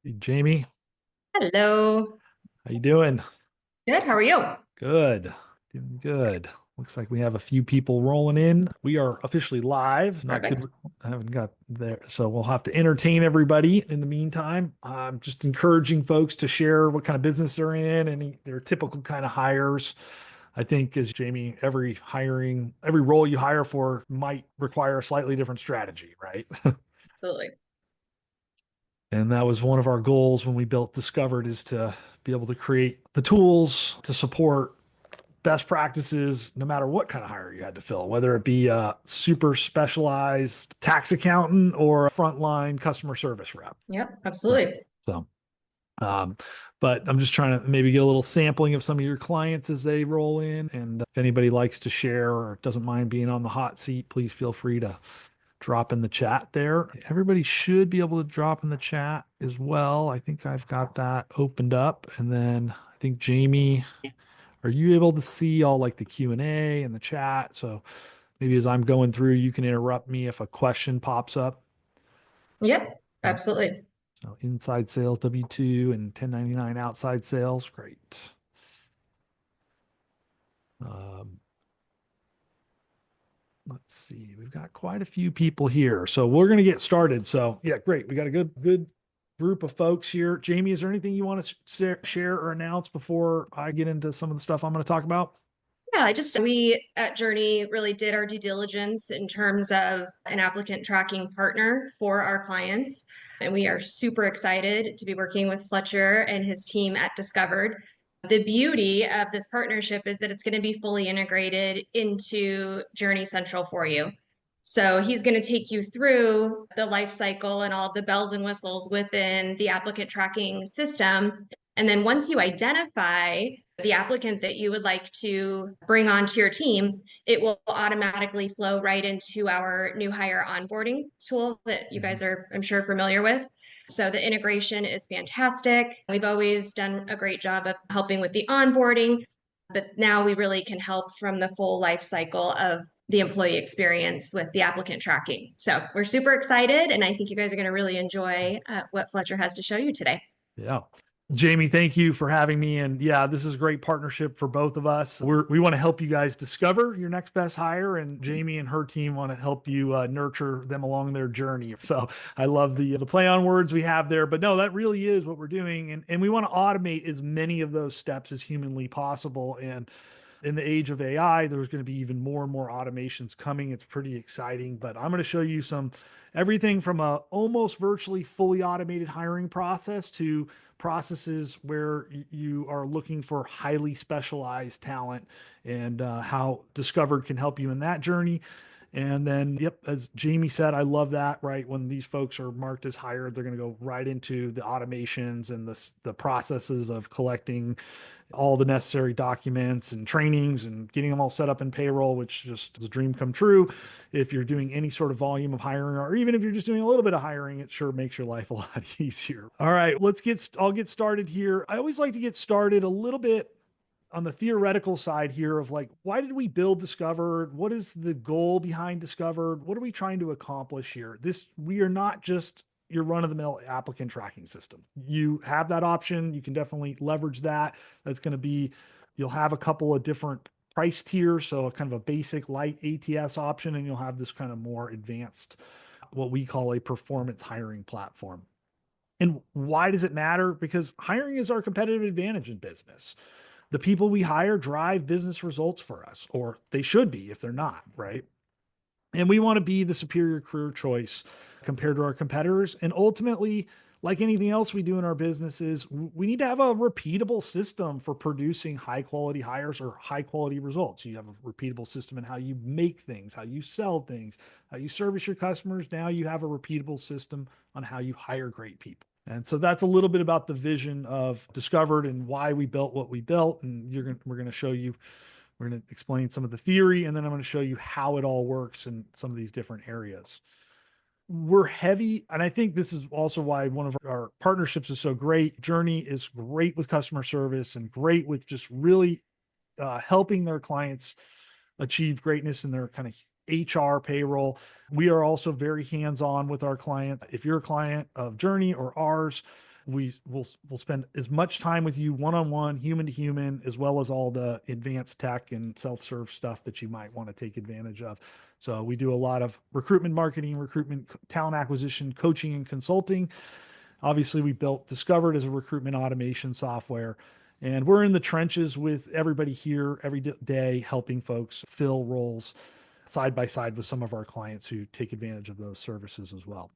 Hey, Jamie, Hello. how you doing? Good. How are you? Good. Doing good. Looks like we have a few people rolling in. We are officially live. Not Perfect. good. I haven't got there. So we'll have to entertain everybody in the meantime. I'm just encouraging folks to share what kind of business they're in and their typical kind of hires. I think as Jamie, every role you hire for might require a slightly different strategy, right? Absolutely. And that was one of our goals when we built Discovered is to be able to create the tools to support best practices no matter what kind of hire you had to fill, whether it be a super specialized tax accountant or a frontline customer service rep. Yep. Right. Absolutely. So, um, but I'm just trying to maybe get a little sampling of some of your clients as they roll in. And if anybody likes to share or doesn't mind being on the hot seat, please feel free to drop in the chat there. Everybody should be able to drop in the chat as well. I think I've got that opened up. And then I think Jamie, are you able to see all like the Q&A and the chat? So maybe as I'm going through, you can interrupt me if a question pops up. Yep. Yeah. Absolutely. So inside sales W2 and 1099 outside sales. Great. Um, let's see. We've got quite a few people here. So we're going to get started. So yeah, great. We got a good group of folks here. Jamie, is there anything you want to share or announce before I get into some of the stuff I'm going to talk about? Yeah, we at Journey really did our due diligence in terms of an applicant tracking partner for our clients. And we are super excited to be working with Fletcher and his team at Discovered. The beauty of this partnership is that it's going to be fully integrated into Journey Central for you. So he's going to take you through the life cycle and all the bells and whistles within the applicant tracking system. And then once you identify the applicant that you would like to bring onto your team, it will automatically flow right into our new hire onboarding tool that you Mhm. guys are, I'm sure, familiar with. So the integration is fantastic. We've always done a great job of helping with the onboarding, but now we really can help from the full life cycle of the employee experience with the applicant tracking. So we're super excited, and I think you guys are going to really enjoy what Fletcher has to show you today. Yeah. Jamie, thank you for having me. And yeah, this is a great partnership for both of us. We want to help you guys discover your next best hire, and Jamie and her team want to help you nurture them along their journey. So I love the play on words we have there. But no, that really is what we're doing, and we want to automate as many of those steps as humanly possible. And in the age of AI, there's going to be even more and more automations coming. It's pretty exciting, but I'm going to show you some everything from a almost virtually fully automated hiring process to processes where you are looking for highly specialized talent and how Discovered can help you in that journey. And then, yep, as Jamie said, I love that, right? When these folks are marked as hired, they're going to go right into the automations and the processes of collecting all the necessary documents and trainings and getting them all set up in payroll, which just is a dream come true. If you're doing any sort of volume of hiring, or even if you're just doing a little bit of hiring, it sure makes your life a lot easier. All right, I'll get started here. I always like to get started a little bit on the theoretical side here of like, why did we build Discovered? What is the goal behind Discovered? What are we trying to accomplish here? We are not just your run of the mill applicant tracking system. You have that option. You can definitely leverage that. That's going to be, you'll have a couple of different price tiers. So a kind of a basic light ATS option, and you'll have this kind of more advanced, what we call a performance hiring platform. And why does it matter? Because hiring is our competitive advantage in business. The people we hire drive business results for us, or they should be if they're not, right? And we want to be the superior career choice compared to our competitors. And ultimately, like anything else we do in our businesses, we need to have a repeatable system for producing high quality hires or high quality results. You have a repeatable system in how you make things, how you sell things, how you service your customers. Now you have a repeatable system on how you hire great people. And so that's a little bit about the vision of Discovered and why we built what we built. And we're going to show you, we're going to explain some of the theory, and then I'm going to show you how it all works in some of these different areas. We're heavy, and I think this is also why one of our partnerships is so great. Journey is great with customer service and great with just really helping their clients achieve greatness in their kind of HR payroll. We are also very hands on with our clients. If you're a client of Journey or ours, We'll spend as much time with you one-on-one, human to human, as well as all the advanced tech and self-serve stuff that you might want to take advantage of. So we do a lot of recruitment marketing, recruitment, talent acquisition, coaching, and consulting. Obviously, we built Discovered as a recruitment automation software, and we're in the trenches with everybody here every day, helping folks fill roles side by side with some of our clients who take advantage of those services as well.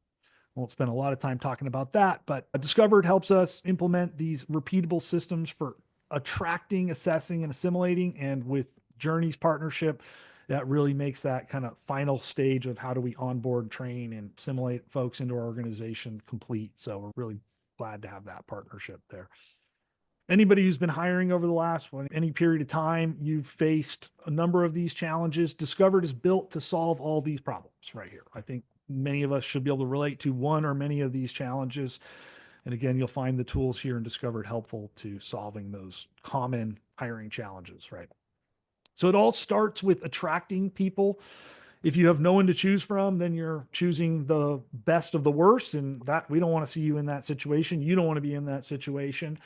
Won't spend a lot of time talking about that, but Discovered helps us implement these repeatable systems for attracting, assessing, and assimilating. And with Journey's partnership, that really makes that kind of final stage of how do we onboard, train, and assimilate folks into our organization complete. So we're really glad to have that partnership there. Anybody who's been hiring over the last any period of time, you've faced a number of these challenges. Discovered is built to solve all these problems right here. I think many of us should be able to relate to one or many of these challenges. And again, you'll find the tools here in Discovered helpful to solving those common hiring challenges, right? So it all starts with attracting people. If you have no one to choose from, then you're choosing the best of the worst, and that we don't want to see you in that situation. You don't want to be in that situation.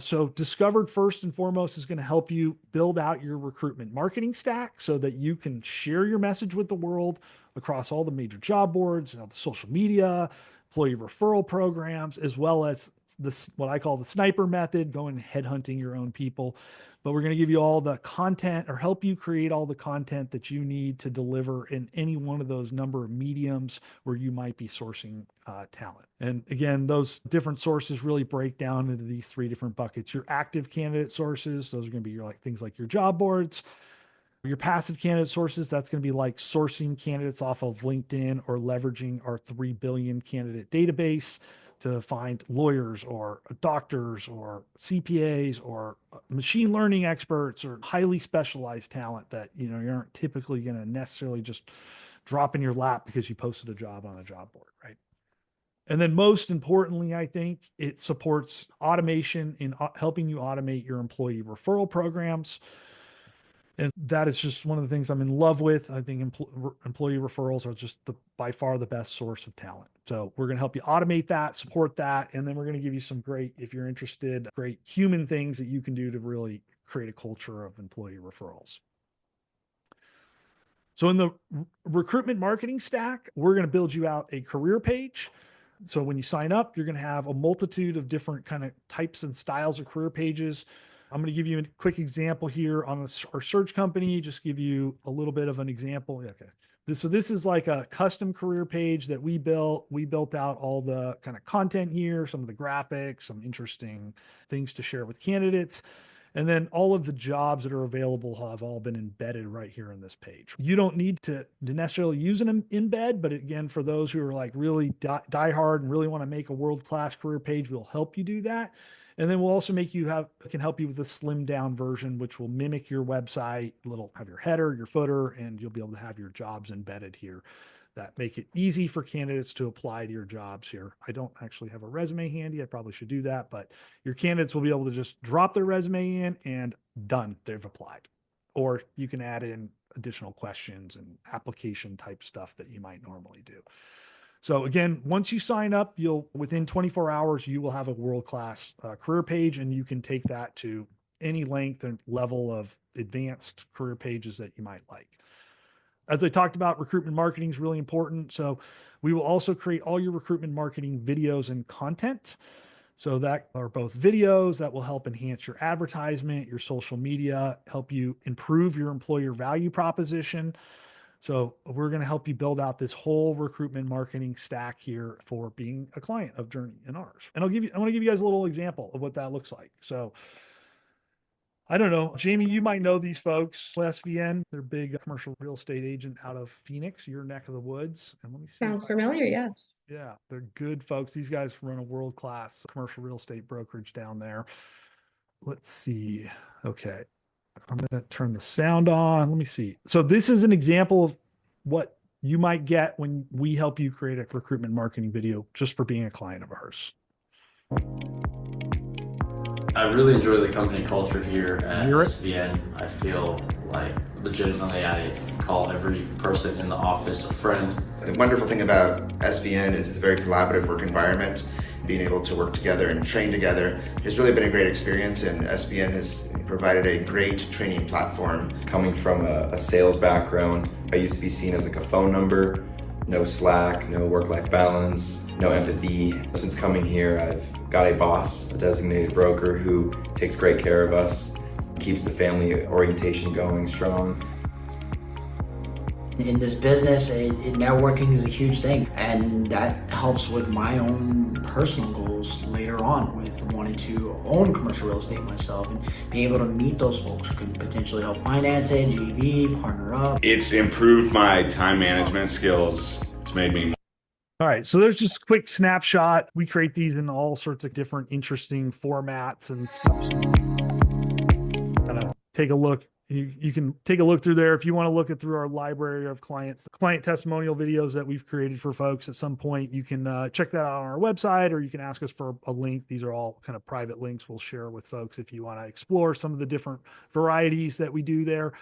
So Discovered, first and foremost, is going to help you build out your recruitment marketing stack so that you can share your message with the world across all the major job boards, the social media, employee referral programs, as well as this, what I call the sniper method, going headhunting your own people. But we're going to give you all the content, or help you create all the content that you need to deliver in any one of those number of mediums where you might be sourcing talent. And again, those different sources really break down into these three different buckets. Your active candidate sources, those are going to be your things like your job boards. Your passive candidate sources, that's going to be like sourcing candidates off of LinkedIn or leveraging our 3 billion candidate database to find lawyers or doctors or CPAs or machine learning experts or highly specialized talent that you aren't typically going to necessarily just drop in your lap because you posted a job on a job board, right? And then most importantly, I think it supports automation in helping you automate your employee referral programs. And that is just one of the things I'm in love with. I think employee referrals are just by far the best source of talent. So we're going to help you automate that, support that, and then we're going to give you some great, if you're interested, great human things that you can do to really create a culture of employee referrals. So in the recruitment marketing stack, we're going to build you out a career page. So when you sign up, you're going to have a multitude of different kind of types and styles of career pages. I'm going to give you a quick example here on our search company, just give you a little bit of an example. Okay. So this is like a custom career page that we built. We built out all the kind of content here, some of the graphics, some interesting things to share with candidates. And then all of the jobs that are available have all been embedded right here in this page. You don't need to necessarily use an embed, but again, for those who are like really die hard and really want to make a world-class career page, we'll help you do that. And then we'll also can help you with a slimmed down version, which will mimic your website. It'll have your header, your footer, and you'll be able to have your jobs embedded here that make it easy for candidates to apply to your jobs here. I don't actually have a resume handy. I probably should do that, but your candidates will be able to just drop their resume in and done, they've applied. Or you can add in additional questions and application type stuff that you might normally do. So again, once you sign up, within 24 hours, you will have a world-class career page, and you can take that to any length and level of advanced career pages that you might like. As I talked about, recruitment marketing is really important. So we will also create all your recruitment marketing videos and content. So that are both videos that will help enhance your advertisement, your social media, help you improve your employer value proposition. So we're going to help you build out this whole recruitment marketing stack here for being a client of Journey and ours. And I want to give you guys a little example of what that looks like. So I don't know, Jamie, you might know these folks, SVN, they're big commercial real estate agent out of Phoenix, your neck of the woods. And let me see. Sounds familiar, yes. Yeah, they're good folks. These guys run a world-class commercial real estate brokerage down there. Let's see. Okay. I'm going to turn the sound on. Let me see. So this is an example of what you might get when we help you create a recruitment marketing video just for being a client of ours. I really enjoy the company culture here at SVN. I feel like legitimately I call every person in the office a friend. The wonderful thing about SVN is it's a very collaborative work environment. being able to work together and train together has really been a great experience, and SVN has provided a great training platform. Coming from a sales background, I used to be seen as like a phone number, no Slack, no work-life balance, no empathy. Since coming here, I've got a boss, a designated broker who takes great care of us, keeps the family orientation going strong. In this business, networking is a huge thing, and that helps with my own personal goals later on with wanting to own commercial real estate myself and being able to meet those folks who can potentially help finance it, JV, partner up. It's improved my time management skills. It's made me. All right, so there's just a quick snapshot. We create these in all sorts of different interesting formats and stuff. So kind of take a look. You can take a look through there if you want to look at through our library of client testimonial videos that we've created for folks. At some point, you can check that out on our website, or you can ask us for a link. These are all kind of private links we'll share with folks if you want to explore some of the different varieties that we do there.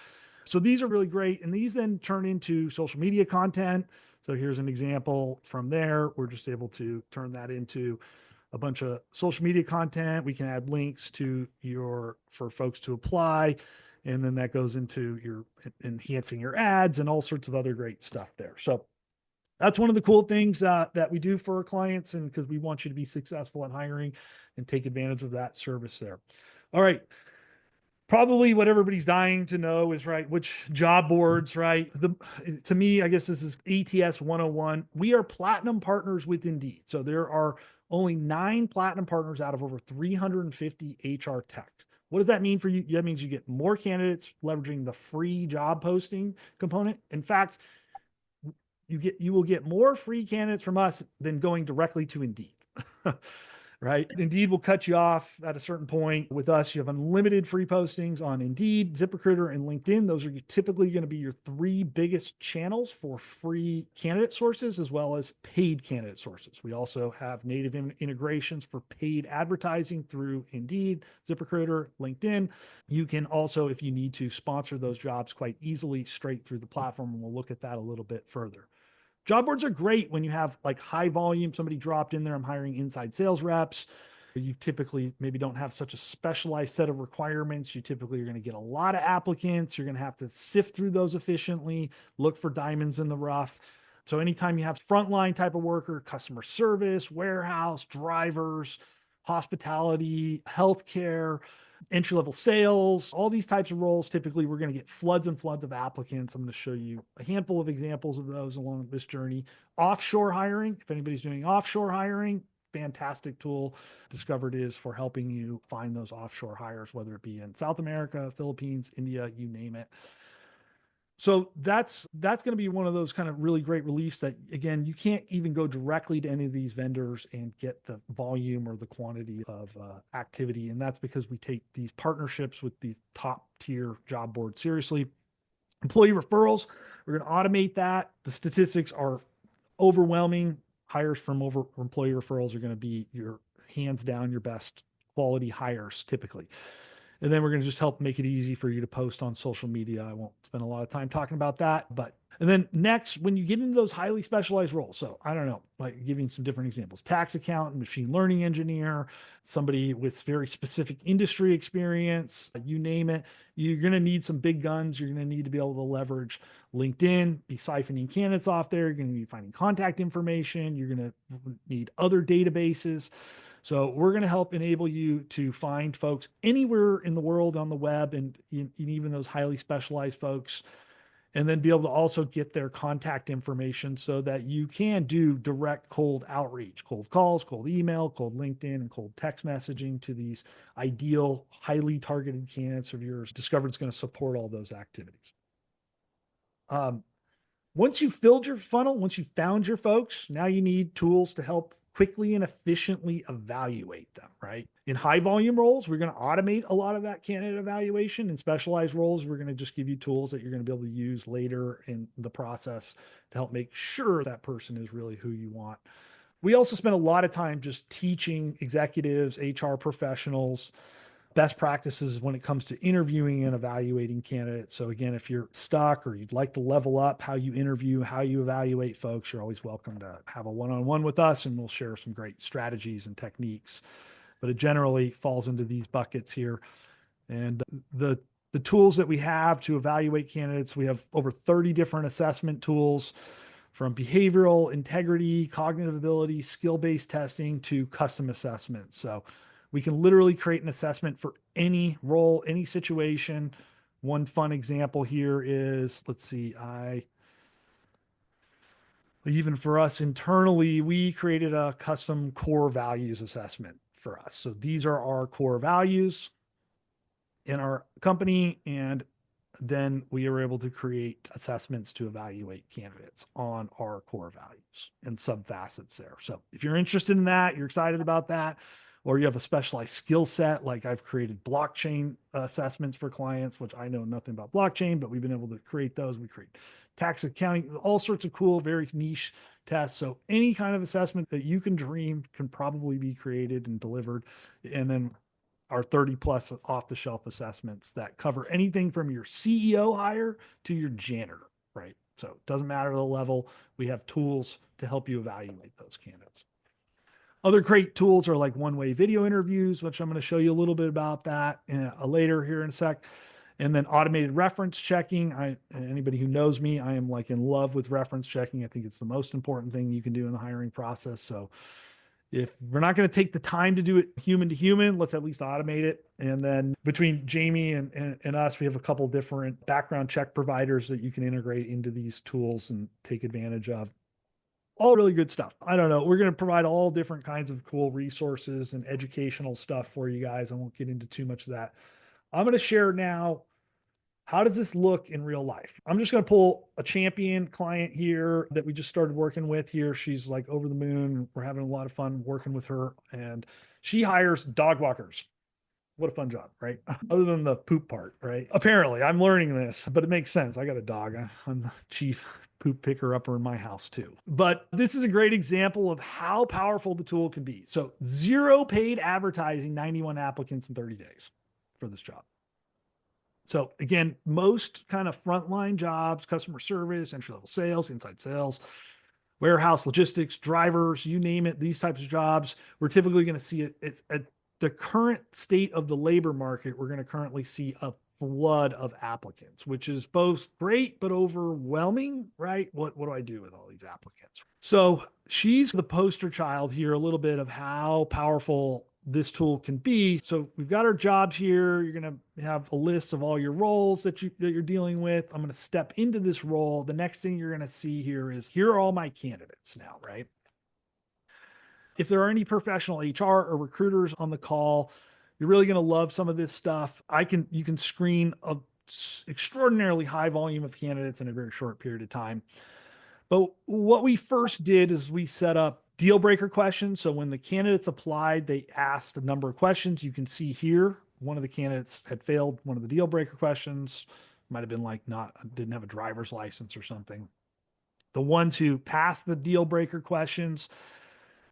So these are really great, and these then turn into social media content. So here's an example from there. We're just able to turn that into a bunch of social media content. We can add links for folks to apply. And then that goes into your enhancing your ads and all sorts of other great stuff there. So that's one of the cool things that we do for our clients, and because we want you to be successful in hiring and take advantage of that service there. All right. Probably what everybody's dying to know is, right, which job boards, right? To me, I guess this is ATS 101. We are platinum partners with Indeed. So there are only 9 platinum partners out of over 350 HR techs. What does that mean for you? That means you get more candidates leveraging the free job posting component. In fact, you will get more free candidates from us than going directly to Indeed. Right? Indeed will cut you off at a certain point. With us, you have unlimited free postings on Indeed, ZipRecruiter, and LinkedIn. Those are typically going to be your 3 biggest channels for free candidate sources, as well as paid candidate sources. We also have native integrations for paid advertising through Indeed, ZipRecruiter, LinkedIn. You can also, if you need to, sponsor those jobs quite easily straight through the platform, and we'll look at that a little bit further. Job boards are great when you have like high volume. Somebody dropped in there, I'm hiring inside sales reps. You typically maybe don't have such a specialized set of requirements. You typically are going to get a lot of applicants. You're going to have to sift through those efficiently, look for diamonds in the rough. So anytime you have frontline type of worker, customer service, warehouse, drivers, hospitality, healthcare, entry-level sales, all these types of roles, typically we're going to get floods and floods of applicants. I'm going to show you a handful of examples of those along this journey. Offshore hiring, if anybody's doing offshore hiring, fantastic tool Discovered is for helping you find those offshore hires, whether it be in South America, Philippines, India, you name it. So that's going to be one of those kind of really great reliefs that, again, you can't even go directly to any of these vendors and get the volume or the quantity of activity. And that's because we take these partnerships with these top tier job boards seriously. Employee referrals, we're going to automate that. The statistics are overwhelming. Hires from employee referrals are going to be your hands down your best quality hires typically. And then we're going to just help make it easy for you to post on social media. I won't spend a lot of time talking about that, and then next, when you get into those highly specialized roles, so I don't know, like giving some different examples, tax accountant, machine learning engineer, somebody with very specific industry experience, you name it, you're going to need some big guns. You're going to need to be able to leverage LinkedIn, be siphoning candidates off there. You're going to be finding contact information. You're going to need other databases. So we're going to help enable you to find folks anywhere in the world on the web, and even those highly specialized folks, and then be able to also get their contact information so that you can do direct cold outreach, cold calls, cold email, cold LinkedIn, and cold text messaging to these ideal, highly targeted candidates of yours. Discovered's going to support all those activities. Once you've filled your funnel, once you've found your folks, now you need tools to help quickly and efficiently evaluate them, right? In high volume roles, we're going to automate a lot of that candidate evaluation. In specialized roles, we're going to just give you tools that you're going to be able to use later in the process to help make sure that person is really who you want. We also spend a lot of time just teaching executives, HR professionals, best practices when it comes to interviewing and evaluating candidates. So again, if you're stuck or you'd like to level up how you interview, how you evaluate folks, you're always welcome to have a one-on-one with us, and we'll share some great strategies and techniques. But it generally falls into these buckets here. And the tools that we have to evaluate candidates, we have over 30 different assessment tools, from behavioral, integrity, cognitive ability, skill-based testing to custom assessments. So we can literally create an assessment for any role, any situation. One fun example here is, let's see, even for us internally, we created a custom core values assessment for us. So these are our core values in our company, and then we are able to create assessments to evaluate candidates on our core values and sub facets there. So if you're interested in that, you're excited about that, or you have a specialized skill set, like I've created blockchain assessments for clients, which I know nothing about blockchain, but we've been able to create those. We create tax accounting, all sorts of cool, very niche tests. So any kind of assessment that you can dream can probably be created and delivered. And then our 30 plus off the shelf assessments that cover anything from your CEO hire to your janitor, right? So it doesn't matter the level. We have tools to help you evaluate those candidates. Other great tools are like one-way video interviews, which I'm going to show you a little bit about that later here in a sec. And then automated reference checking. Anybody who knows me, I am like in love with reference checking. I think it's the most important thing you can do in the hiring process. So if we're not going to take the time to do it human to human, let's at least automate it. And then between Jamie and us, we have a couple different background check providers that you can integrate into these tools and take advantage of. All really good stuff. I don't know. We're going to provide all different kinds of cool resources and educational stuff for you guys. I won't get into too much of that. I'm going to share now, how does this look in real life? I'm just going to pull a champion client here that we just started working with here. She's like over the moon. We're having a lot of fun working with her, and she hires dog walkers. What a fun job, right? Other than the poop part, right? Apparently, I'm learning this, but it makes sense. I got a dog. I'm the chief poop picker upper in my house too. But this is a great example of how powerful the tool can be. So 0 paid advertising, 91 applicants in 30 days for this job. So again, most kind of frontline jobs, customer service, entry-level sales, inside sales, warehouse, logistics, drivers, you name it, these types of jobs, we're typically going to see it at the current state of the labor market. We're going to currently see a flood of applicants, which is both great, but overwhelming, right? What do I do with all these applicants? So she's the poster child here, a little bit of how powerful this tool can be. So we've got our jobs here. You're going to have a list of all your roles that you're dealing with. I'm going to step into this role. The next thing you're going to see here is, here are all my candidates now, right? If there are any professional HR or recruiters on the call, you're really going to love some of this stuff. You can screen an extraordinarily high volume of candidates in a very short period of time. But what we first did is we set up deal breaker questions. So when the candidates applied, they asked a number of questions. You can see here, one of the candidates had failed one of the deal breaker questions. Might have been like didn't have a driver's license or something. The ones who passed the deal breaker questions,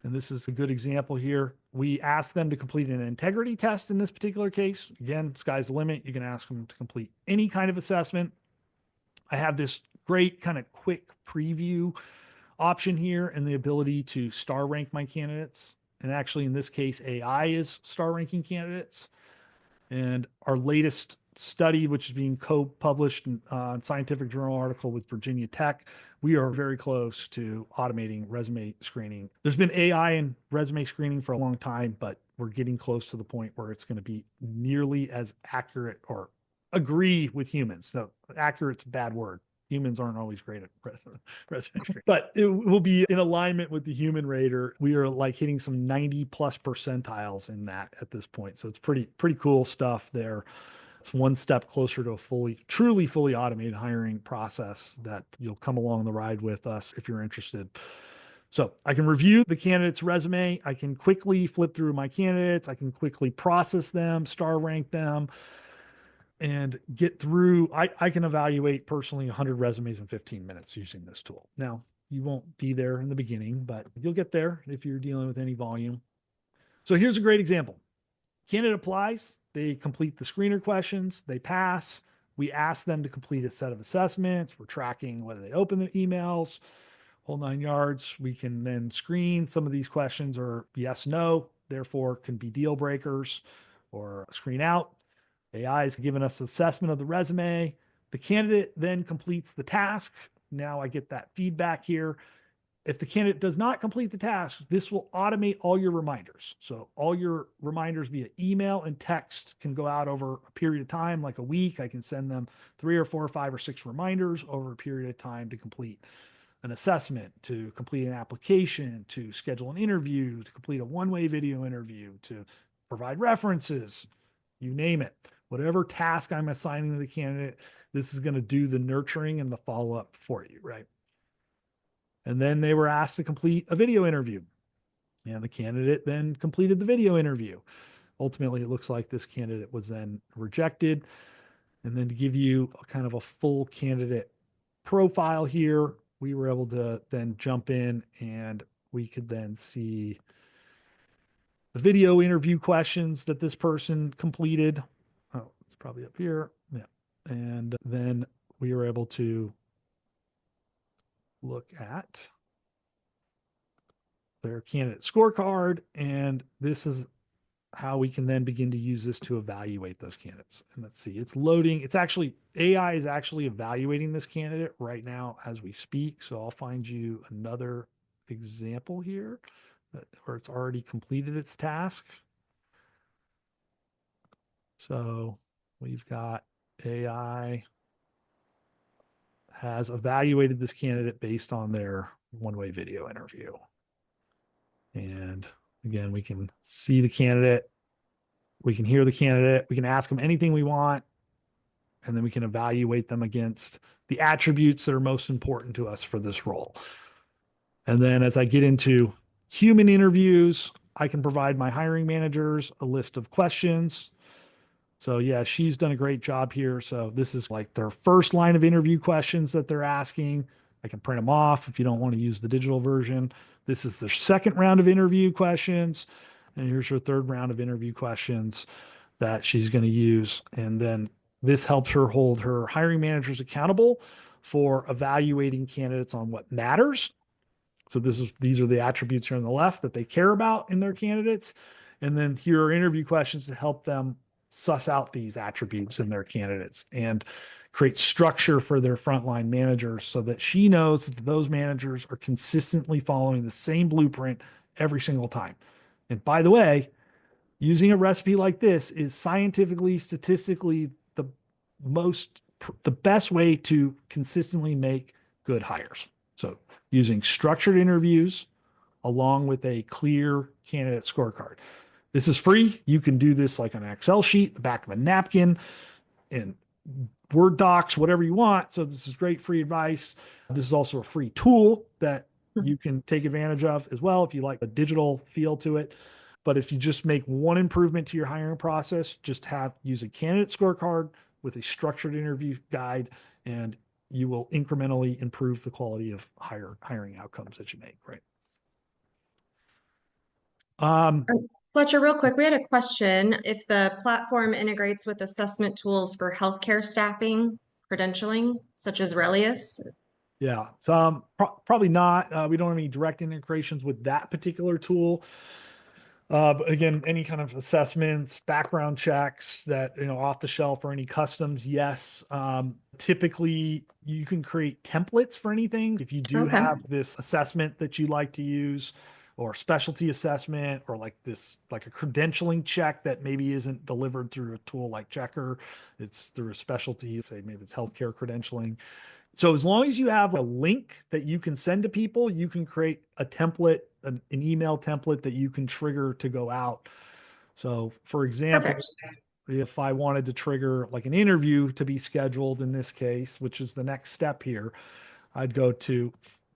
and this is a good example here, we asked them to complete an integrity test in this particular case. Again, sky's the limit. You can ask them to complete any kind of assessment. I have this great kind of quick preview option here and the ability to star rank my candidates. And actually, in this case, AI is star ranking candidates. And our latest study, which is being co-published in scientific journal article with Virginia Tech, we are very close to automating resume screening. There's been AI in resume screening for a long time, but we're getting close to the point where it's going to be nearly as accurate or agree with humans. So accurate's a bad word. Humans aren't always great at resume screening, but it will be in alignment with the human rater. We are like hitting some 90+ percentiles in that at this point. So it's pretty cool stuff there. It's one step closer to a truly fully automated hiring process that you'll come along the ride with us if you're interested. So I can review the candidate's resume. I can quickly flip through my candidates. I can quickly process them, star rank them, and get through. I can evaluate personally 100 resumes in 15 minutes using this tool. Now, you won't be there in the beginning, but you'll get there if you're dealing with any volume. So here's a great example. Candidate applies. They complete the screener questions, they pass. We ask them to complete a set of assessments. We're tracking whether they open the emails, whole 9 yards. We can then screen. Some of these questions are yes, no, therefore can be deal breakers or screen out. AI is giving us an assessment of the resume. The candidate then completes the task. Now I get that feedback here. If the candidate does not complete the task, this will automate all your reminders. So all your reminders via email and text can go out over a period of time, like a week. I can send them 3 or 4 or 5 or 6 reminders over a period of time to complete an assessment, to complete an application, to schedule an interview, to complete a one-way video interview, to provide references, you name it. Whatever task I'm assigning to the candidate, this is going to do the nurturing and the follow-up for you, right? And then they were asked to complete a video interview. And the candidate then completed the video interview. Ultimately, it looks like this candidate was then rejected. And then to give you a kind of a full candidate profile here, we were able to then jump in and we could then see the video interview questions that this person completed. Oh, it's probably up here. Yeah. And then we were able to look at their candidate scorecard, and this is how we can then begin to use this to evaluate those candidates. And let's see, it's loading. It's actually, AI is actually evaluating this candidate right now as we speak. So I'll find you another example here where it's already completed its task. So we've got AI has evaluated this candidate based on their one-way video interview. And again, we can see the candidate, we can hear the candidate, we can ask them anything we want, and then we can evaluate them against the attributes that are most important to us for this role. And then as I get into human interviews, I can provide my hiring managers a list of questions. So yeah, she's done a great job here. So this is like their first line of interview questions that they're asking. I can print them off if you don't want to use the digital version. This is their second round of interview questions. And here's her third round of interview questions that she's going to use. And then this helps her hold her hiring managers accountable for evaluating candidates on what matters. So these are the attributes here on the left that they care about in their candidates. And then here are interview questions to help them suss out these attributes in their candidates and create structure for their frontline managers so that she knows that those managers are consistently following the same blueprint every single time. And by the way, using a recipe like this is scientifically, statistically the best way to consistently make good hires. So using structured interviews along with a clear candidate scorecard. This is free. You can do this like on an Excel sheet, the back of a napkin, in Word docs, whatever you want. So this is great free advice. This is also a free tool that you can take advantage of as well if you like a digital feel to it. But if you just make one improvement to your hiring process, just use a candidate scorecard with a structured interview guide, and you will incrementally improve the quality of hiring outcomes that you make, right? Fletcher, real quick, we had a question. If the platform integrates with assessment tools for healthcare staffing, credentialing, such as Relius? Yeah, so probably not. We don't have any direct integrations with that particular tool. But again, any kind of assessments, background checks that, off the shelf or any customs, yes. Typically, you can create templates for anything. If you do have this assessment that you like to use, or specialty assessment, or like a credentialing check that maybe isn't delivered through a tool like Checker, it's through a specialty, say maybe it's healthcare credentialing. So as long as you have a link that you can send to people, you can create a template, an email template that you can trigger to go out. So for example, if I wanted to trigger like an interview to be scheduled in this case, which is the next step here, I'd go to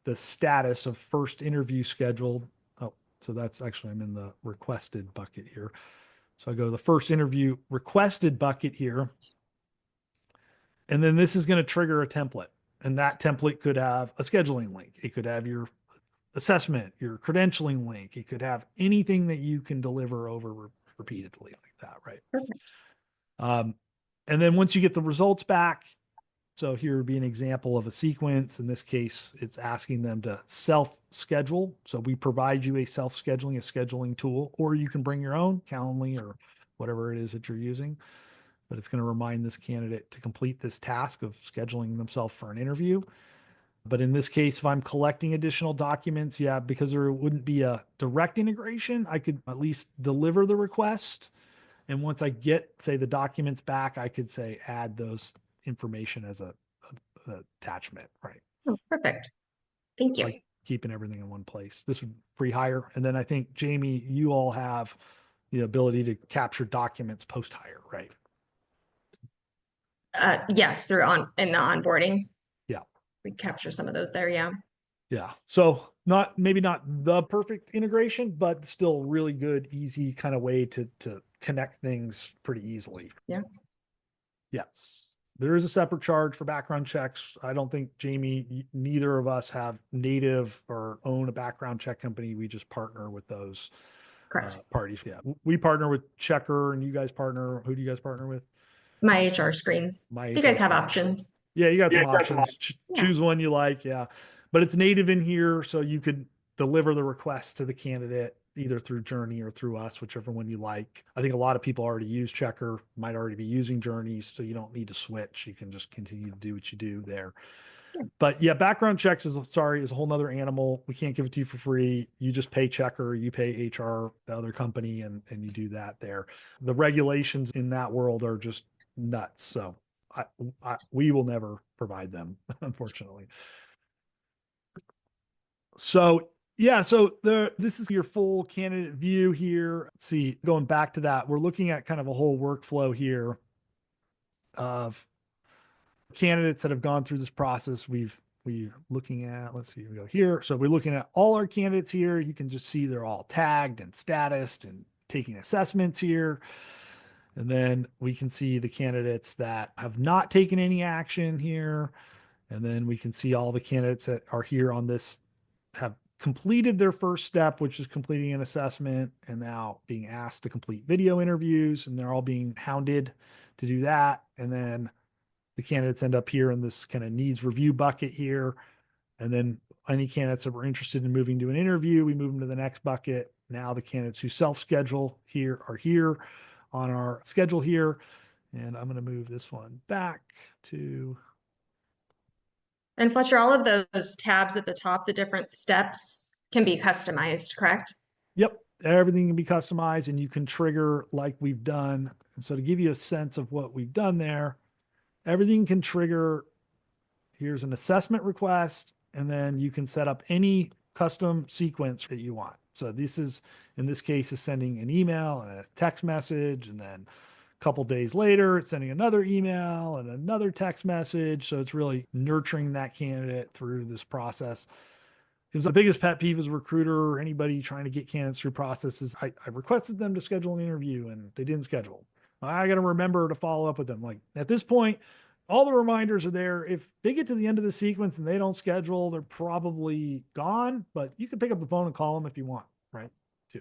the status of first interview scheduled. Oh, so that's actually, I'm in the requested bucket here. So I go to the first interview requested bucket here. And then this is going to trigger a template. And that template could have a scheduling link. It could have your assessment, your credentialing link. It could have anything that you can deliver over repeatedly like that, right? Perfect. And then once you get the results back, so here would be an example of a sequence. In this case, it's asking them to self-schedule. So we provide you a scheduling tool, or you can bring your own Calendly or whatever it is that you're using. But it's going to remind this candidate to complete this task of scheduling themselves for an interview. But in this case, if I'm collecting additional documents, yeah, because there wouldn't be a direct integration, I could at least deliver the request. And once I get, say, the documents back, I could say add those information as an attachment, right? Oh, perfect. Thank you. Like keeping everything in one place. This would pre-hire. And then I think, Jamie, you all have the ability to capture documents post-hire, right? Yes, in the onboarding. Yeah. We capture some of those there. Yeah. Yeah. So maybe not the perfect integration, but still really good, easy kind of way to connect things pretty easily. Yeah. Yes. There is a separate charge for background checks. I don't think, Jamie, neither of us have native or own a background check company. We just partner with those parties. Yeah. We partner with Checker, and you guys partner. Who do you guys partner with? My HR screens. So you guys have options. Yeah, you got some options. Choose one you like. Yeah. But it's native in here, so you could deliver the request to the candidate either through Journey or through us, whichever one you like. I think a lot of people already use Checker, might already be using Journey, so you don't need to switch. You can just continue to do what you do there. Yeah. But yeah, background checks is a whole nother animal. We can't give it to you for free. You just pay Checker, you pay HR, the other company, and you do that there. The regulations in that world are just nuts. So we will never provide them, unfortunately. So yeah, so this is your full candidate view here. Let's see, going back to that, we're looking at kind of a whole workflow here of candidates that have gone through this process. We're looking at, let's see, we go here. So we're looking at all our candidates here. You can just see they're all tagged and statused and taking assessments here. And then we can see the candidates that have not taken any action here. And then we can see all the candidates that are here on this have completed their first step, which is completing an assessment, and now being asked to complete video interviews, and they're all being hounded to do that. And then the candidates end up here in this kind of needs review bucket here. And then any candidates that were interested in moving to an interview, we move them to the next bucket. Now the candidates who self-schedule here are here on our schedule here. And I'm going to move this one back to... And Fletcher, all of those tabs at the top, the different steps can be customized, correct? Yep. Everything can be customized, and you can trigger like we've done. And so to give you a sense of what we've done there, everything can trigger. Here's an assessment request, and then you can set up any custom sequence that you want. So this is, in this case, is sending an email and a text message, and then couple days later, it's sending another email and another text message. So it's really nurturing that candidate through this process. Because the biggest pet peeve as a recruiter or anybody trying to get candidates through processes, I requested them to schedule an interview and they didn't schedule. I got to remember to follow up with them. Like at this point, all the reminders are there. If they get to the end of the sequence and they don't schedule, they're probably gone, but you can pick up the phone and call them if you want, right? Too.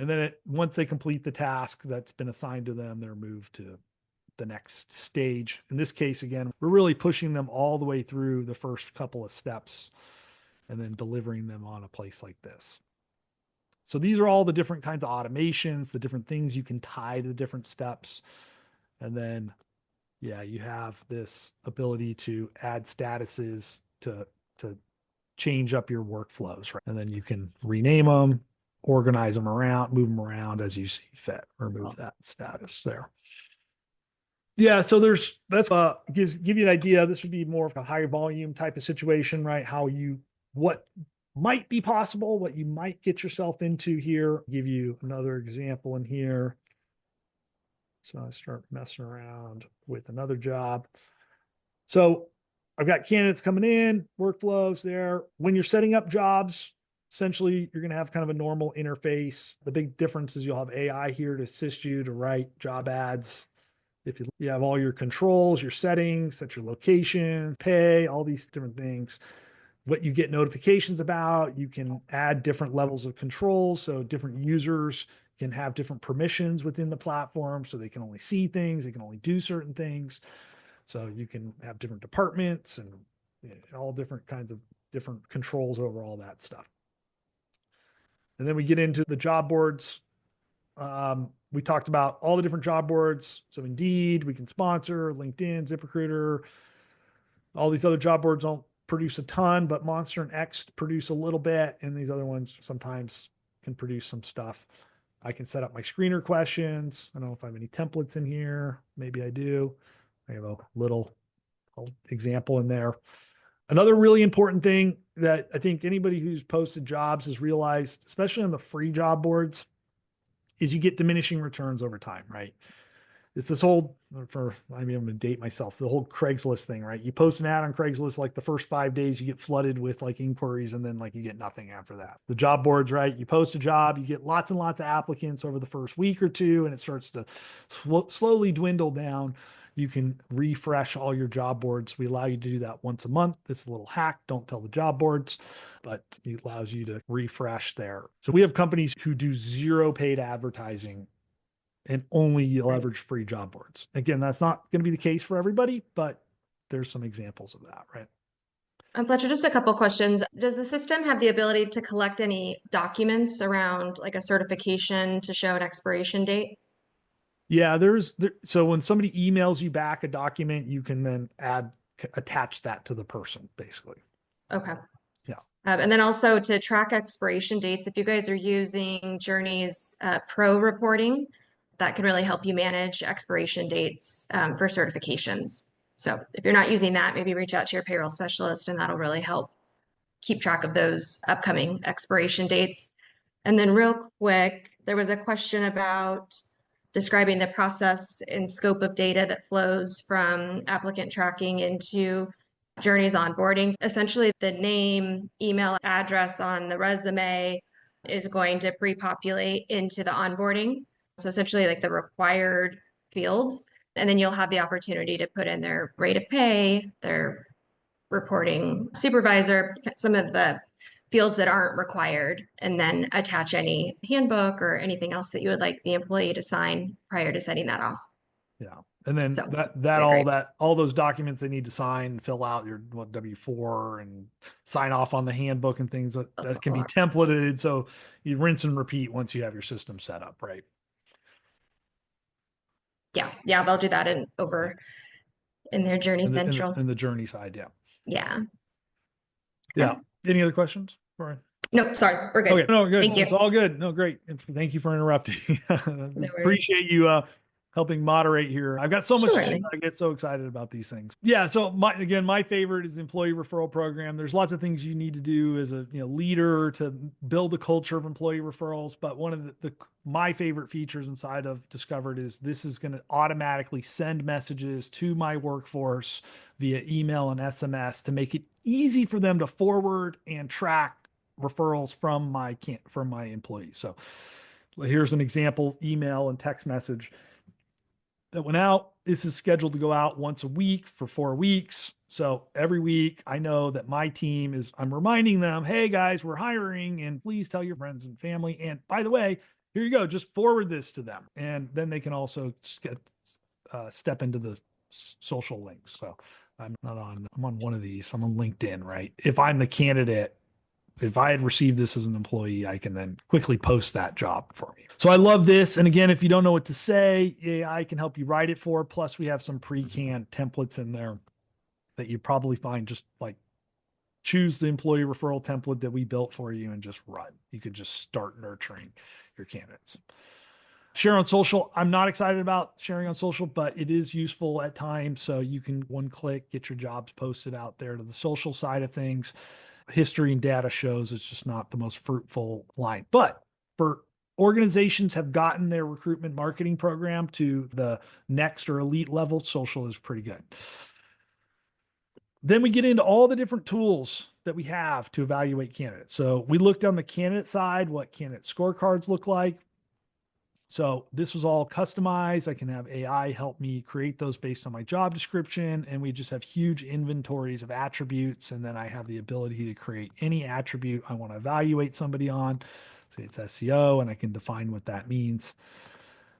And then once they complete the task that's been assigned to them, they're moved to the next stage. In this case, again, we're really pushing them all the way through the first couple of steps and then delivering them on a place like this. So these are all the different kinds of automations, the different things you can tie to the different steps. And then, yeah, you have this ability to add statuses to change up your workflows, right? And then you can rename them, organize them around, move them around as you see fit. Remove that status there. Yeah, so that's give you an idea. This would be more of a high volume type of situation, right? What might be possible, what you might get yourself into here. Give you another example in here. So I start messing around with another job. So I've got candidates coming in, workflows there. When you're setting up jobs, essentially, you're going to have kind of a normal interface. The big difference is you'll have AI here to assist you to write job ads. If you have all your controls, your settings, set your location, pay, all these different things. What you get notifications about, you can add different levels of control. So different users can have different permissions within the platform. So they can only see things, they can only do certain things. So you can have different departments and all different kinds of different controls over all that stuff. And then we get into the job boards. We talked about all the different job boards. So Indeed, we can sponsor, LinkedIn, ZipRecruiter, all these other job boards don't produce a ton, but Monster and X produce a little bit. And these other ones sometimes can produce some stuff. I can set up my screener questions. I don't know if I have any templates in here. Maybe I do. I have a little example in there. Another really important thing that I think anybody who's posted jobs has realized, especially on the free job boards, is you get diminishing returns over time, right? It's this whole, I'm going to date myself, the whole Craigslist thing, right? You post an ad on Craigslist, like the first 5 days, you get flooded with like inquiries, and then like you get nothing after that. The job boards, right? You post a job, you get lots and lots of applicants over the first week or two, and it starts to slowly dwindle down. You can refresh all your job boards. We allow you to do that once a month. It's a little hack. Don't tell the job boards, but it allows you to refresh there. So we have companies who do zero paid advertising and only leverage free job boards. Again, that's not going to be the case for everybody, but there's some examples of that, right? Fletcher, just a couple questions. Does the system have the ability to collect any documents around like a certification to show an expiration date? Yeah, so when somebody emails you back a document, you can then attach that to the person, basically. Okay. Yeah. And then also to track expiration dates, if you guys are using Journey's Pro reporting, that can really help you manage expiration dates for certifications. So if you're not using that, maybe reach out to your payroll specialist, and that'll really help keep track of those upcoming expiration dates. And then real quick, there was a question about describing the process and scope of data that flows from applicant tracking into Journey's onboarding. Essentially, the name, email address on the resume is going to pre-populate into the onboarding. So essentially like the required fields. And then you'll have the opportunity to put in their rate of pay, their reporting supervisor, some of the fields that aren't required, and then attach any handbook or anything else that you would like the employee to sign prior to setting that off. Yeah. And then So, all those documents they need to sign, fill out your W-4 and sign off on the handbook and things that can be templated. So you rinse and repeat once you have your system set up, right? Yeah, they'll do that in their Journey Central. In the Journey side, yeah. Yeah. Any other questions? No, sorry, we're good. Okay, no, good. Thank you. It's all good. No, great. Thank you for interrupting. Appreciate you helping moderate here. I've got so much to share. I get so excited about these things. Yeah. So my favorite is the employee referral program. There's lots of things you need to do as a leader to build the culture of employee referrals. But one of my favorite features inside of Discovered is this is going to automatically send messages to my workforce via email and SMS to make it easy for them to forward and track referrals from my employees. So here's an example email and text message that went out. This is scheduled to go out once a week for 4 weeks. So every week I know that my team I'm reminding them, hey guys, we're hiring and please tell your friends and family. And by the way, here you go, just forward this to them. And then they can also step into the social links. So I'm on one of these. I'm on LinkedIn, right? If I'm the candidate, if I had received this as an employee, I can then quickly post that job for me. So I love this. And again, if you don't know what to say, AI can help you write it for. Plus we have some pre-canned templates in there that you probably find. Just like choose the employee referral template that we built for you and just run. You could just start nurturing your candidates. Share on social. I'm not excited about sharing on social, but it is useful at times. So you can one click, get your jobs posted out there to the social side of things. History and data shows it's just not the most fruitful line. But for organizations have gotten their recruitment marketing program to the next or elite level, social is pretty good. Then we get into all the different tools that we have to evaluate candidates. So we looked on the candidate side, what candidate scorecards look like. So this was all customized. I can have AI help me create those based on my job description. And we just have huge inventories of attributes. And then I have the ability to create any attribute I want to evaluate somebody on. say it's SEO, and I can define what that means.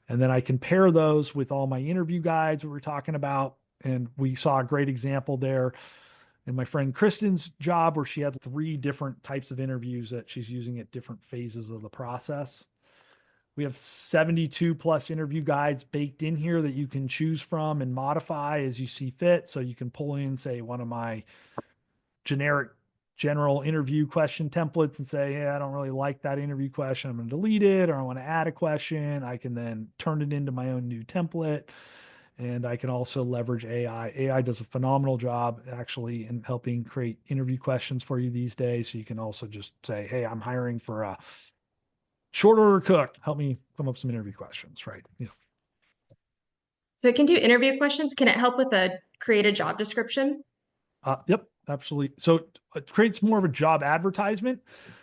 And then I can pair those with all my interview guides we were talking about. And we saw a great example there in my friend Kristen's job where she had 3 different types of interviews that she's using at different phases of the process. We have 72 plus interview guides baked in here that you can choose from and modify as you see fit. So you can pull in, say, one of my general interview question templates and say, hey, I don't really like that interview question. I'm going to delete it, or I want to add a question. I can then turn it into my own new template. And I can also leverage AI. AI does a phenomenal job actually in helping create interview questions for you these days. So you can also just say, hey, I'm hiring for a short order cook. Help me come up with some interview questions, right? So it can do interview questions. Can it help with create a job description? Yep, absolutely. So it creates more of a job advertisement.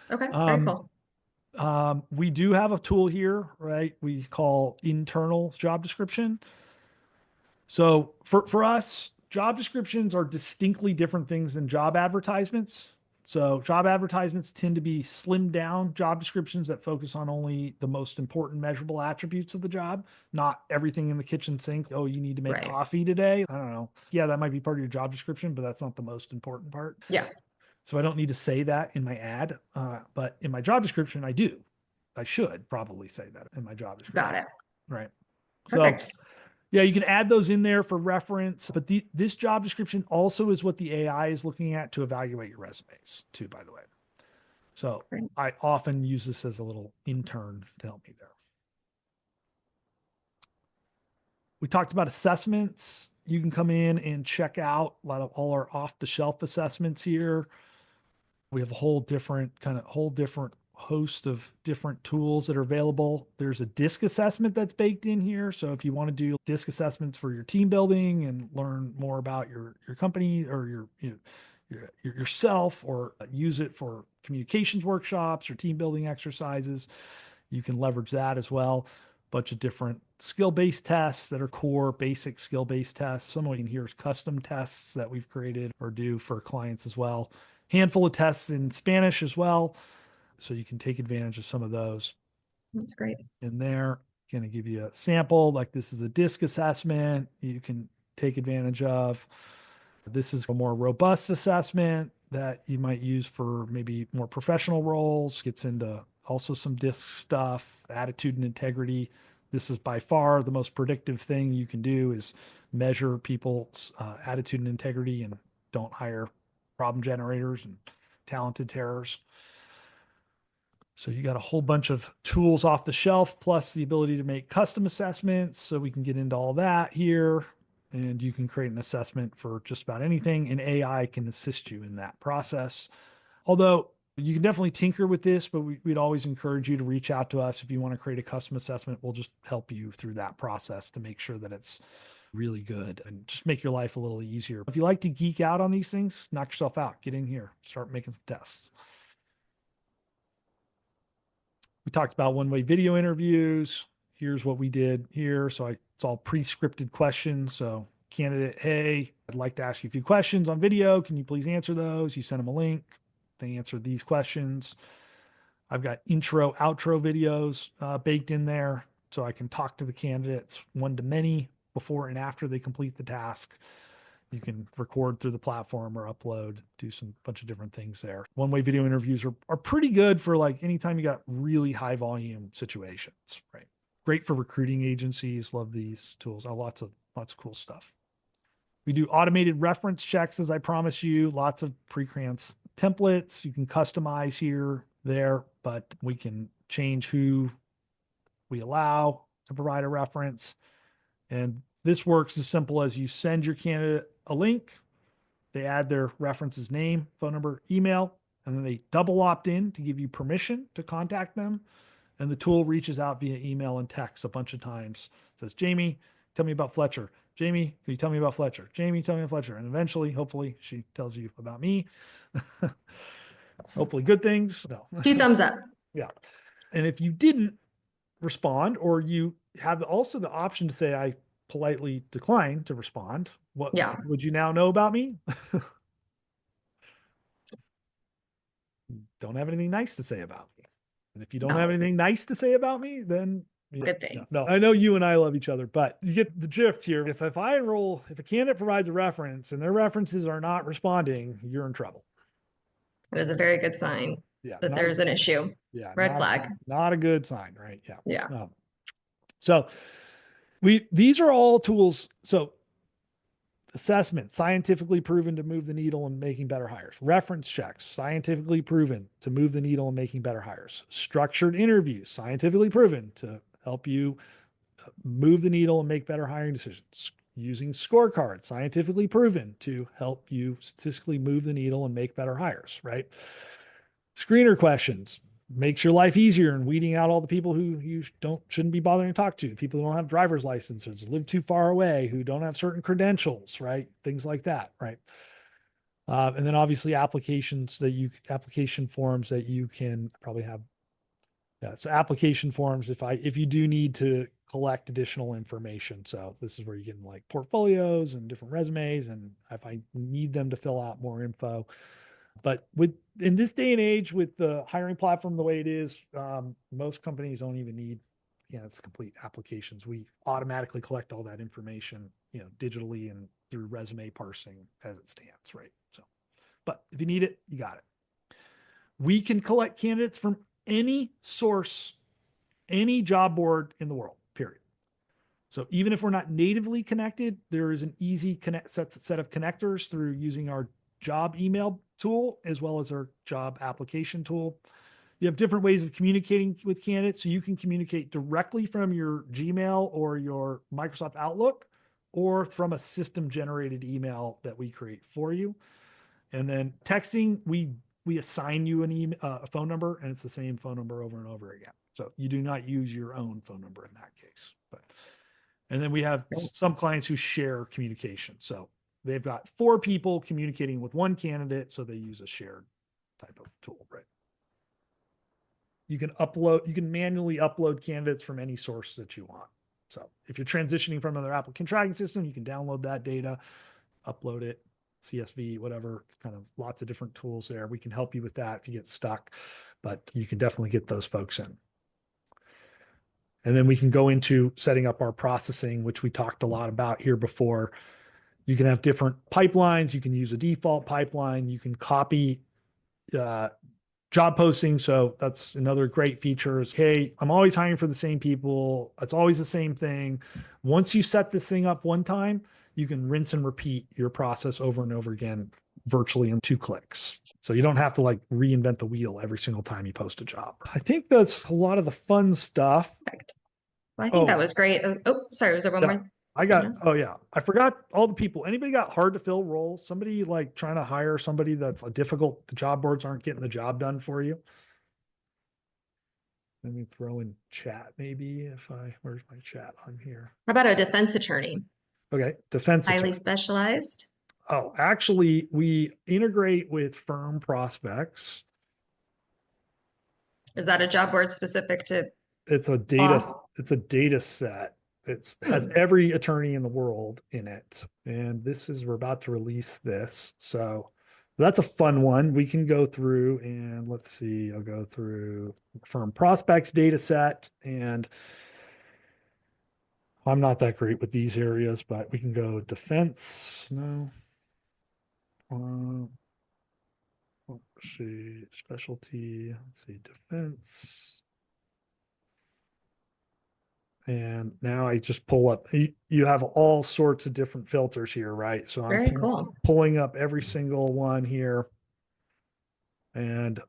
Okay, very cool. We do have a tool here, right? We call internal job description. So for us, job descriptions are distinctly different things than job advertisements. So job advertisements tend to be slimmed down job descriptions that focus on only the most important measurable attributes of the job, not everything in the kitchen sink. Oh, you need to make coffee today. I don't know. Yeah, that might be part of your job description, but that's not the most important part. Yeah. So I don't need to say that in my ad, but in my job description, I do. I should probably say that in my job description. Got it. Right. Perfect. So yeah, you can add those in there for reference, but this job description also is what the AI is looking at to evaluate your resumes too, by the way. So I often use this as a little intern to help me there. We talked about assessments. You can come in and check out a lot of all our off-the-shelf assessments here. We have a whole different host of different tools that are available. There's a DISC assessment that's baked in here. So if you want to do DISC assessments for your team building and learn more about your company or yourself, or use it for communications workshops or team building exercises, you can leverage that as well. Bunch of different skill-based tests that are core basic skill-based tests. Some of you here is custom tests that we've created or do for clients as well. Handful of tests in Spanish as well. So you can take advantage of some of those. That's great. In there, going to give you a sample, like this is a DISC assessment you can take advantage of. This is a more robust assessment that you might use for maybe more professional roles. Gets into also some DISC stuff, attitude and integrity. This is by far the most predictive thing you can do, is measure people's attitude and integrity, and don't hire problem generators and talented terrors. So you got a whole bunch of tools off the shelf, plus the ability to make custom assessments. So we can get into all that here, and you can create an assessment for just about anything, and AI can assist you in that process. Although you can definitely tinker with this, but we'd always encourage you to reach out to us if you want to create a custom assessment. We'll just help you through that process to make sure that it's really good and just make your life a little easier. If you like to geek out on these things, knock yourself out, get in here, start making some tests. We talked about one-way video interviews. Here's what we did here. So it's all pre-scripted questions. So candidate, hey, I'd like to ask you a few questions on video. Can you please answer those? You send them a link. They answer these questions. I've got intro, outro videos baked in there, so I can talk to the candidates one-to-many before and after they complete the task. You can record through the platform or upload, do some bunch of different things there. One-way video interviews are pretty good for like anytime you got really high volume situations, right? Great for recruiting agencies. Love these tools. Lots of cool stuff. We do automated reference checks, as I promised you. Lots of pre-created templates you can customize here, there, but we can change who we allow to provide a reference. And this works as simple as you send your candidate a link, they add their reference's name, phone number, email, and then they double opt in to give you permission to contact them. And the tool reaches out via email and text a bunch of times. It says, Jamie, tell me about Fletcher. Jamie, can you tell me about Fletcher? Jamie, tell me about Fletcher. And eventually, hopefully, she tells you about me. Hopefully good things. No. 2 thumbs up. Yeah. And if you didn't respond, or you have also the option to say, I politely decline to respond, what would you now know about me? Don't have anything nice to say about me. And if you don't have anything nice to say about me, then Good things. No, I know you and I love each other, but you get the drift here. If a candidate provides a reference and their references are not responding, you're in trouble. It is a very good sign that there's an issue. Yeah. Red flag. Not a good sign, right? Yeah. Yeah. So these are all tools. So assessment, scientifically proven to move the needle and making better hires. Reference checks, scientifically proven to move the needle and making better hires. Structured interviews, scientifically proven to help you move the needle and make better hiring decisions. Using scorecards, scientifically proven to help you statistically move the needle and make better hires, right? Screener questions makes your life easier in weeding out all the people who you shouldn't be bothering to talk to. People who don't have driver's licenses, live too far away, who don't have certain credentials, right? Things like that, right? And then obviously application forms that you can probably have. Yeah, so application forms if you do need to collect additional information. So this is where you get like portfolios and different resumes, and if I need them to fill out more info. But in this day and age, with the hiring platform the way it is, most companies don't even need, it's complete applications. We automatically collect all that information, digitally and through resume parsing as it stands, right? So, but if you need it, you got it. We can collect candidates from any source, any job board in the world, period. So even if we're not natively connected, there is an easy set of connectors through using our job email tool as well as our job application tool. You have different ways of communicating with candidates. So you can communicate directly from your Gmail or your Microsoft Outlook, or from a system generated email that we create for you. And then texting, we assign you a phone number, and it's the same phone number over and over again. So you do not use your own phone number in that case. And then we have some clients who share communication. So they've got 4 people communicating with one candidate, so they use a shared type of tool, right? You can manually upload candidates from any source that you want. So if you're transitioning from another applicant tracking system, you can download that data, upload it, CSV, whatever, kind of lots of different tools there. We can help you with that if you get stuck, but you can definitely get those folks in. And then we can go into setting up our processing, which we talked a lot about here before. You can have different pipelines. You can use a default pipeline. You can copy job postings. So that's another great feature is, hey, I'm always hiring for the same people. It's always the same thing. Once you set this thing up one time, you can rinse and repeat your process over and over again, virtually in 2 clicks. So you don't have to like reinvent the wheel every single time you post a job. I think that's a lot of the fun stuff. Perfect. Well, I think that was great. Oh, sorry. Was there one more? I forgot all the people. Anybody got hard to fill roles? Somebody like trying to hire somebody that's difficult. The job boards aren't getting the job done for you. Let me throw in chat maybe where's my chat on here? How about a defense attorney? Okay. Defense Highly attorney. specialized. Oh, actually we integrate with firm prospects. Is that a job board specific to? It's a data set. It has every attorney in the world in it. And we're about to release this. So that's a fun one. We can go through and let's see, I'll go through firm prospects data set, and I'm not that great with these areas, but we can go defense. No. Let's see, specialty. Let's see, defense. And now I just pull up, you have all sorts of different filters here, right? So I'm pulling up every single one here, and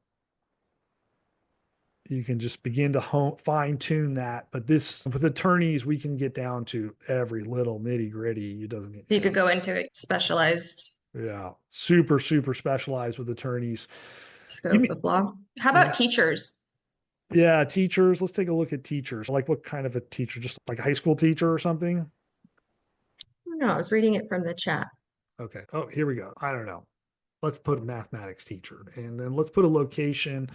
you can just begin to fine tune that. But with attorneys, we can get down to every little nitty gritty. So you could go into specialized. Yeah. Super, super specialized with attorneys. Scope of law. How about teachers? Yeah, teachers. Let's take a look at teachers. Like what kind of a teacher? Just like a high school teacher or something? No, I was reading it from the chat. Okay. Oh, here we go. I don't know. Let's put a mathematics teacher, and then let's put a location.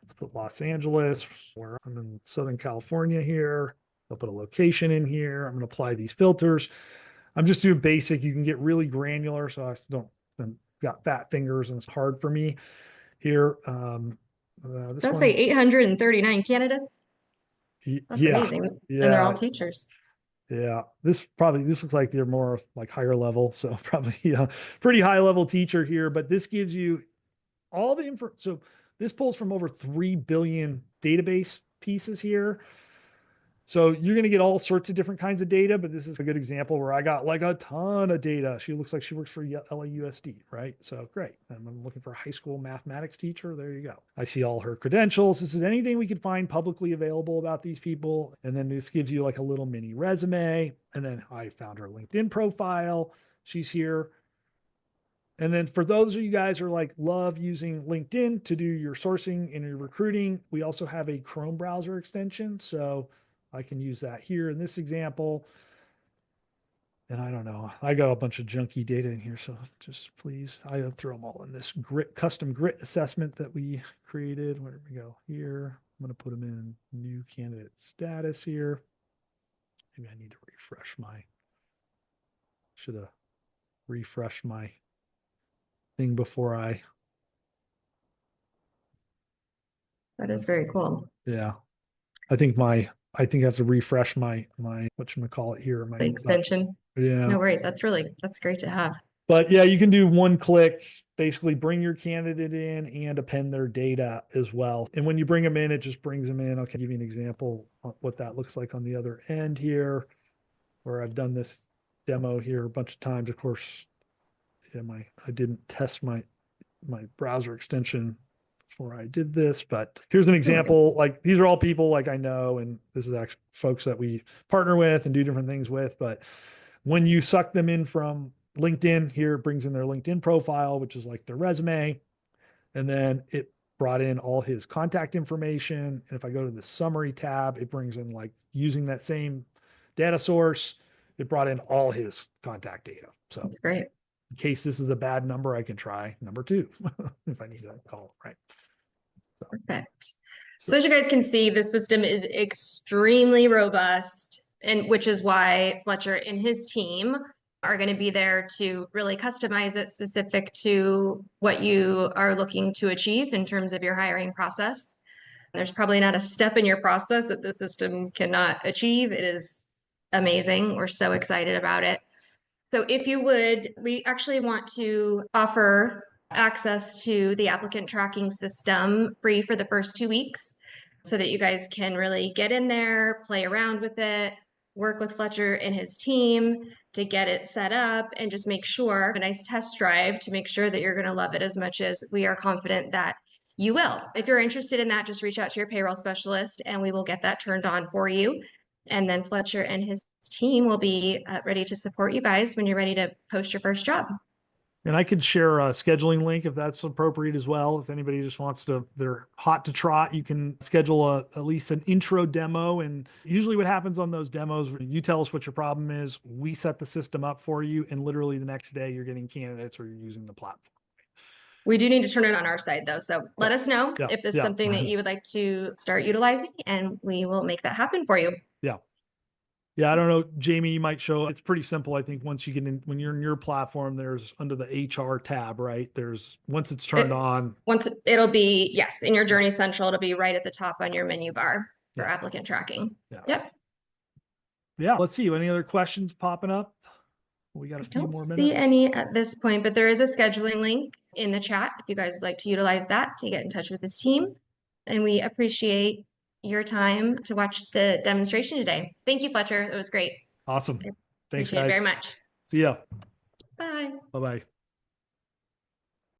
Let's put Los Angeles, where I'm in Southern California here. I'll put a location in here. I'm going to apply these filters. I'm just doing basic. You can get really granular, so I got fat fingers and it's hard for me here. This Does one, say 839 candidates? That's yeah, amazing. And yeah. they're all teachers. Yeah, this looks like they're more like higher level, so probably a pretty high level teacher here. But this gives you all the info. So this pulls from over 3 billion database pieces here. So you're going to get all sorts of different kinds of data, but this is a good example where I got like a ton of data. She looks like she works for LAUSD, right? So great. And I'm looking for a high school mathematics teacher. There you go. I see all her credentials. This is anything we could find publicly available about these people. And then this gives you like a little mini resume. And then I found her LinkedIn profile. She's here. And then for those of you guys who are like love using LinkedIn to do your sourcing and your recruiting, we also have a Chrome browser extension. So I can use that here in this example. And I don't know, I got a bunch of junky data in here. So just please, I throw them all in this custom grit assessment that we created. Where do we go here? I'm going to put them in new candidate status here. Maybe I need to should have refreshed my thing before That is very cool. yeah. I think I have to refresh my whatchamacallit here. The extension. Yeah. No worries. That's great to have. But yeah, you can do one click, basically bring your candidate in and append their data as well. And when you bring them in, it just brings them in. I'll give you an example of what that looks like on the other end here, where I've done this demo here a bunch of times. Of course, yeah, I didn't test my browser extension before I did this, but here's an example. Like these are all people like I know, and this is actually folks that we partner with and do different things with. But when you suck them in from LinkedIn, here it brings in their LinkedIn profile, which is like their resume. And then it brought in all his contact information. And if I go to the summary tab, it brings in like using that same data source, it brought in all his contact data. So that's great. In case this is a bad number, I can try number 2 if I need to call it, right? So, perfect. So as you guys can see, the system is extremely robust, and which is why Fletcher and his team are going to be there to really customize it specific to what you are looking to achieve in terms of your hiring process. There's probably not a step in your process that the system cannot achieve. It is amazing. We're so excited about it. So if you would, we actually want to offer access to the applicant tracking system free for the first 2 weeks so that you guys can really get in there, play around with it, work with Fletcher and his team to get it set up and just make sure, a nice test drive to make sure that you're going to love it as much as we are confident that you will. If you're interested in that, just reach out to your payroll specialist and we will get that turned on for you. And then Fletcher and his team will be ready to support you guys when you're ready to post your first job. And I could share a scheduling link if that's appropriate as well. If anybody just wants to, they're hot to trot, you can schedule at least an intro demo. And usually what happens on those demos, you tell us what your problem is, we set the system up for you, and literally the next day you're getting candidates or you're using the platform. We do need to turn it on our side though. So let us know if this is something that you would like to start utilizing, and we will make that happen for you. Yeah. Yeah, I don't know, Jamie, you might show, it's pretty simple. I think once you get in, when you're in your platform, there's under the HR tab, right? Once it's turned on. It'll be, yes, in your Journey Central, it'll be right at the top on your menu bar for applicant tracking. Yeah. Yep. Yeah, let's see. Any other questions popping up? We got a few more minutes. I don't see any at this point, but there is a scheduling link in the chat if you guys would like to utilize that to get in touch with this team. And we appreciate your time to watch the demonstration today. Thank you, Fletcher. It was great. Awesome. Thanks, Appreciate guys. it very much. See ya. Bye. Bye-bye.